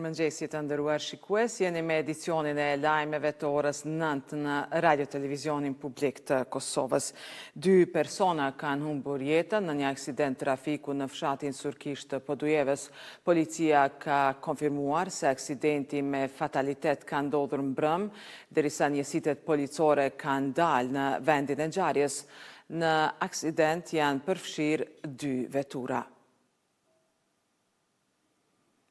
Mirëmëngjesi të nderuar shikues, jeni me edicionin e lajmeve të orës 9 në Radio Televizionin Publik të Kosovës. 2 persona kanë humbur jetën në një aksident trafiku në fshatin Surkish të Podujeves. Policia ka konfirmuar se aksidenti me fatalitet ka ndodhur mbrëm, derisa njësitet policore kanë dalë në vendin e ngjarjes. Në aksident janë përfshirë 2 vetura.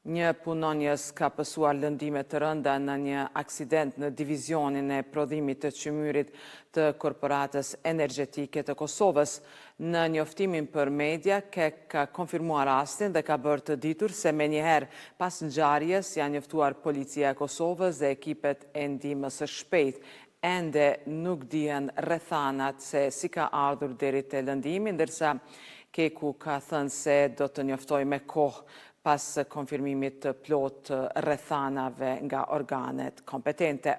Një punonjës ka pësuar lëndime të rënda në një aksident në divizionin e prodhimit të çmyrit të Korporatës Energjetike të Kosovës. Në njoftimin për media, KEK ka konfirmuar rastin dhe ka bërë të ditur se menjëherë pas ngjarjes janë njoftuar Policia e Kosovës dhe ekipet e ndihmës së shpejtë. Ende nuk dihen rrethanat se si ka ardhur deri te lëndimi, ndërsa KEK-u ka thënë se do të njoftojë me kohë pas konfirmimit të plot rrethanave nga organet kompetente.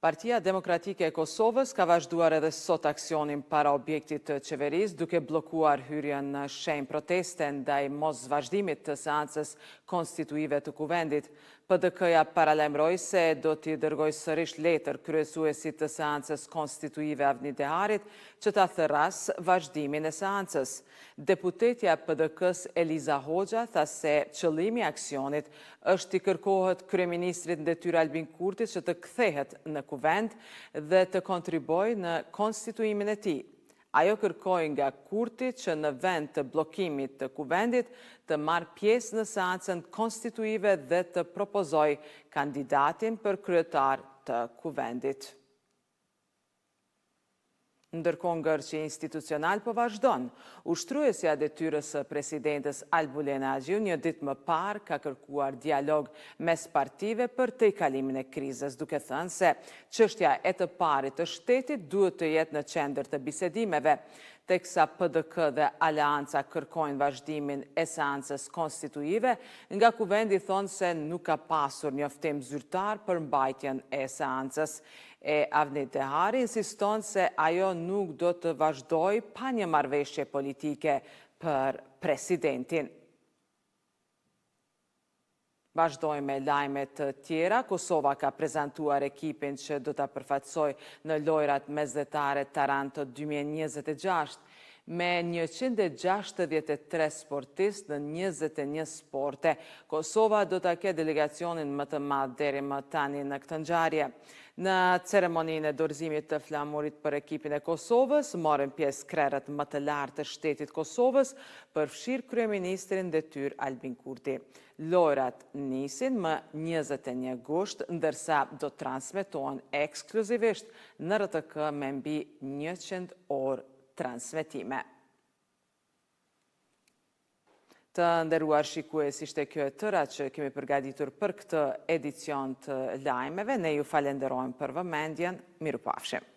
Partia Demokratike e Kosovës ka vazhduar edhe sot aksionin para objektit të qeverisë, duke bllokuar hyrjen në shenjë proteste ndaj mos vazhdimit të seancës konstituive të kuvendit. PDK-ja paralajmëroi se do t'i dërgojë sërish letër kryesuesit të seancës konstituive Avni Deharit që ta thërras vazhdimin e seancës. Deputetja PDK-s Eliza Hoxha tha se qëllimi i aksionit është i kërkohet kryeministrit në detyrë Albin Kurtit që të kthehet në kuvend dhe të kontribuojë në konstituimin e tij. Ajo kërkoi nga Kurti që në vend të bllokimit të kuvendit të marrë pjesë në seancën konstituive dhe të propozojë kandidatin për kryetar të kuvendit. Ndërkohë ngërçi institucional po vazhdon. Ushtruesja e detyrës së presidentes Albulena Agjiu një ditë më parë ka kërkuar dialog mes partive për tejkalimin e krizës, duke thënë se çështja e të parit të shtetit duhet të jetë në qendër të bisedimeve, teksa PDK dhe Aleanca kërkojnë vazhdimin e seancës konstituive, nga kuvendi thonë se nuk ka pasur njoftim zyrtar për mbajtjen e seancës. Avni Dehari insiston se ajo nuk do të vazhdojë pa një marrëveshje politike për presidentin. Vazhdojmë me lajme të tjera. Kosova ka prezantuar ekipin që do ta përfaqësojë në lojrat mesdhetare Taranto 2026. Me 163 sportistë në 21 sporte, Kosova do ta ketë delegacionin më të madh deri më tani në këtë ngjarje. Në ceremoninë e dorëzimit të flamurit për ekipin e Kosovës, morën pjesë krerët më të lartë të shtetit Kosovës, përfshirë kryeministrin detyrë Albin Kurti. Lojrat nisin më 21 gusht, ndërsa do transmetohen ekskluzivisht në RTK me mbi 100 orë transmetime. Të nderuar shikues, ishte kjo e tëra që kemi përgatitur për këtë edicion të lajmeve. Ne ju falenderojmë për vëmendjen. Mirupafshim.